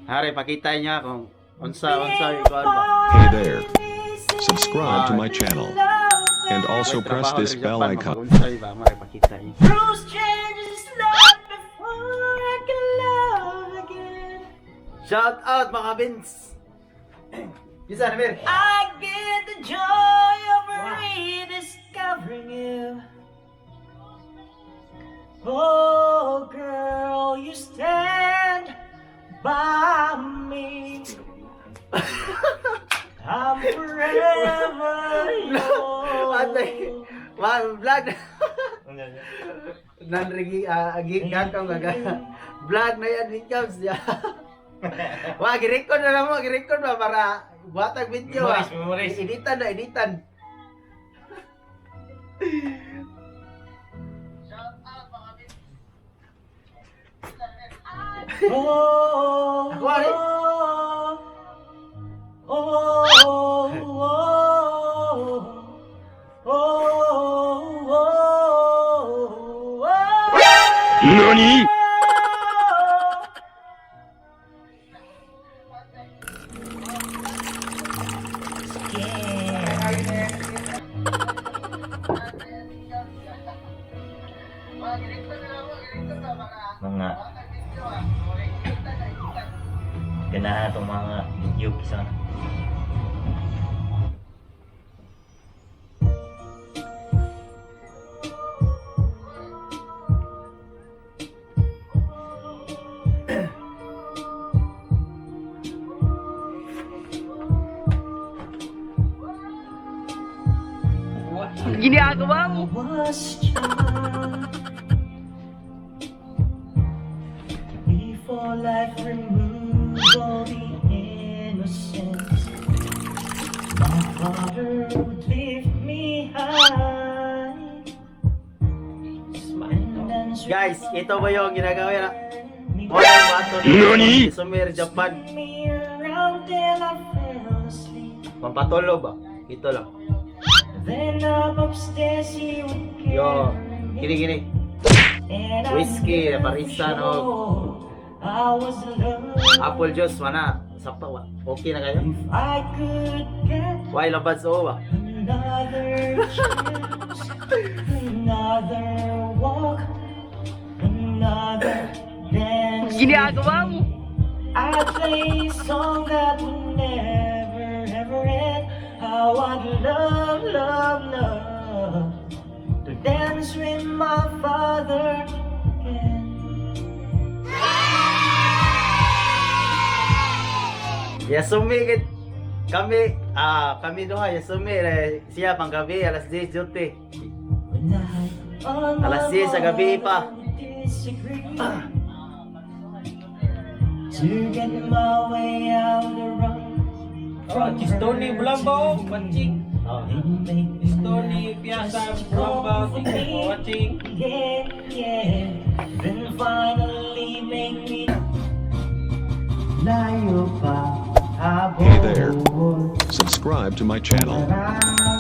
Hari, pakita niya kung unsa ikuan ba. Hey there. Subscribe to my channel. And also press this bell icon. Unsay ba, mari pakita niya. Shout out mga Vince. Bisa na Mir. I get the joy of rediscovering you. Oh girl, you stand by me. I'm forever yours. One vlog. Nanrigi agi kakam gaga. Vlog na yan incomes ya. Wah, gi-record na lang mo, gi-record ba para buhatag video. Memories. Editan. Oh, Ako, Ali. NANI?! Mga ganahan itong mga video sa Ginagawa mo. was young before life removed all the innocence. My father would lift me high, smile and Guys, ito ba yung ginagawa na? me Walang bato Nani? ni Sumir Japan. me around till I fell asleep. Pampatulo ba? Ito lang. Then up upstairs he would Yo, carry me. gini. And I Whiskey, never barista, no? sure I was alone. Apple juice, mana? Sakto ba? Okay na kayo? If I could get Why labad sa ba? another chance, another walk, another dance. Ginagawa mo. I'd play a song that would never ever end. How I'd love, love, love to dance with my father again. Yasumi kami doha Yasumi siya pang gabi alas 10 duty. When I on Alas my 10 sa gabi pa. own disagree. To get my way out the run. Stony Blambo watching. Stony Piazza Blambo watching. Yeah, yeah. Then finally make me layo pa. Hey there. Subscribe to my channel.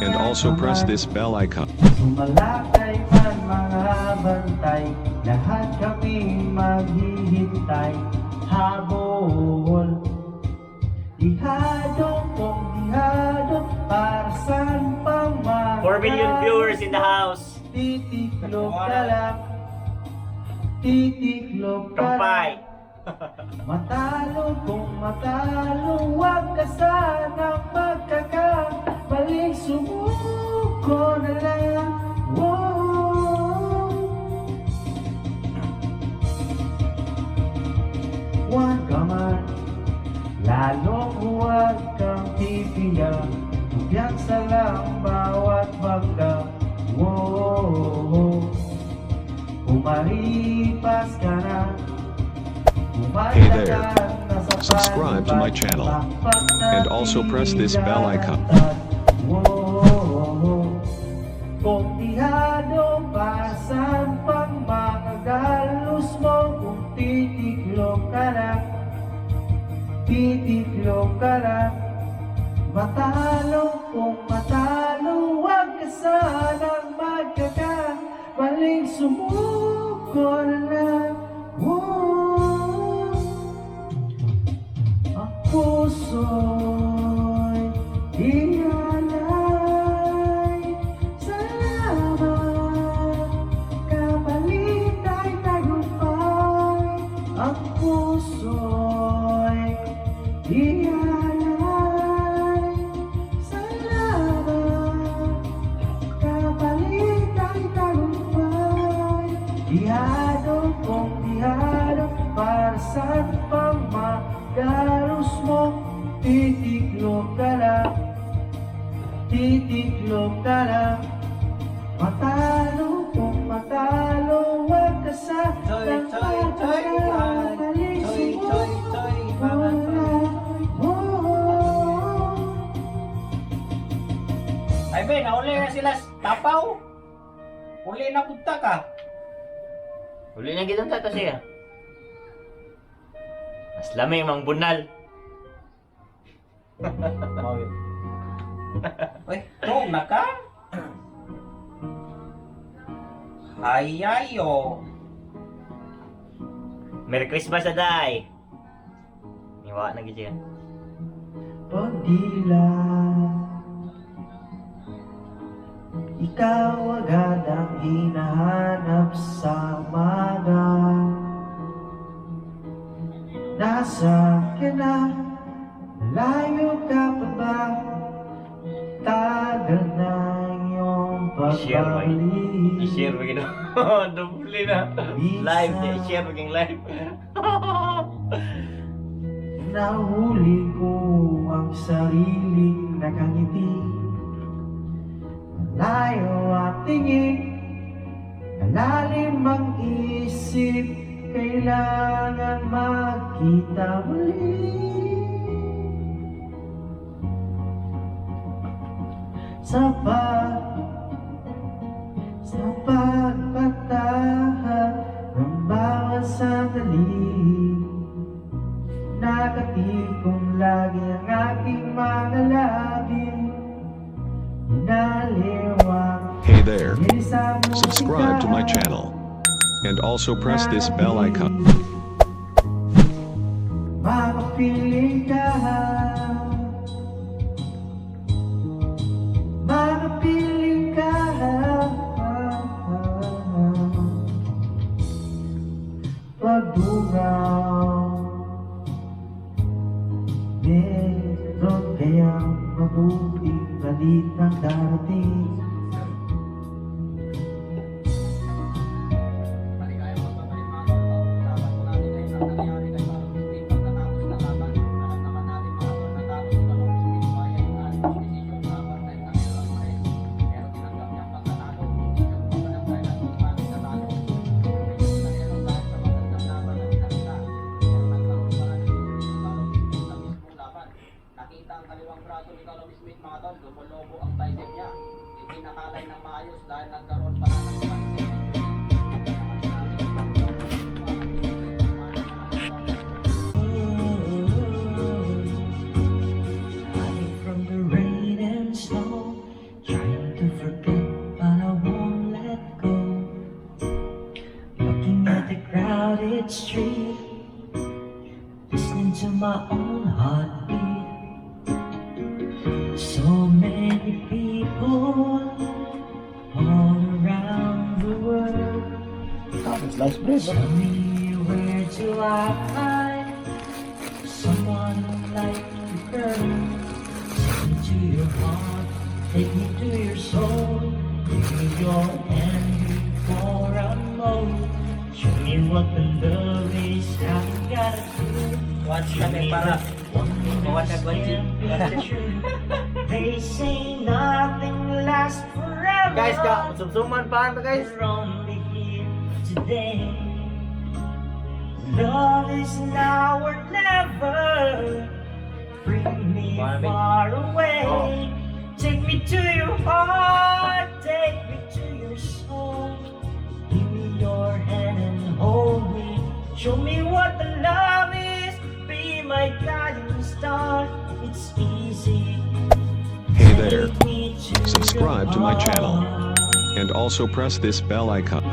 And also press this bell icon. Sumalakay man mga bantay, lahat kami maghihintay. Habol, ihado kong ihado, para saan pang 4 million viewers in the house. Titiklop ka lang, titiklop ka lang. Kampay. Matalo kung matalo, huwag ka sanang magkakamali. Sumuko na lang. Whoa. Huwag ka man, lalong huwag kang titiyak. Biyagsa lang bawat bangga. Whoa. Umaripas ka na. Hey there. Subscribe to my channel. And also press this bell icon. Kung ihado pa saan pang makagalos mo, kung titiklop ka na, titiklop ka lang. Matalo kung matalo, huwag ka sanang magkakamaling sumuko na lang. Ang puso'y ialay sa laban, kapalit ay tagumpay. Ang puso'y ialay sa laban, kapalit ay tagumpay. Dihado kong dihado, para saan pang magalos mo? Titiklop ka lang, titiklop ka lang. Matalo kung matalo, huwag ka sa Ay, Ben, nauli na sila sa tapaw. Uli na punta ka. Uli na gitong tato siya. Mas lamig mang bunal. Uy, tuong na ka? Ayayo. Merry Christmas na day. Iwa na gid siya. Pagdila, ikaw agad ang hinahanap sa maga. Nasa ka na, layo ka pa ba? Tagal na iyong I-share mo pagbabalik. I-share mo gino. Doble na. Live niya. I-share mo yung live. Nahuli ko ang sariling nakangiti. Malayo ang tingin, malalim ang isip, kailangan magkita muli. Sa pagpatahan ng bawat sandali, nakatikong lagi ang aking mga labi. Hey there. Subscribe to my channel. And also press this bell icon. Makapiling ka, makapiling ka. Pagdungaw, meron kayang mabuting balitang darating. Nakita ang kaliwang braso ni Carlos Smith mga tol, lumulobo ang bicep niya. Hindi nakalay ng maayos dahil nagkaroon pa ng Hiding from the rain and snow, trying to forget but I won't let go. Looking at the crowded street, listening to my own heartbeat. So many people all around the world. Tell me, where do I find someone like you, girl? Take me to your heart, take me to your soul. Give me your hand before I'm old. Show me what the love is, how you gotta do. Watch kami para mawat na kwansin. They say nothing lasts forever. Guys, sumsuman pa ito guys. We're only here today. Love is now or never. Bring me far away. Take me to your heart, take me to your soul. Give me your hand and hold me. Show me what the love is. Be my guiding it's easy. Hey there. Subscribe to my channel. And also press this bell icon.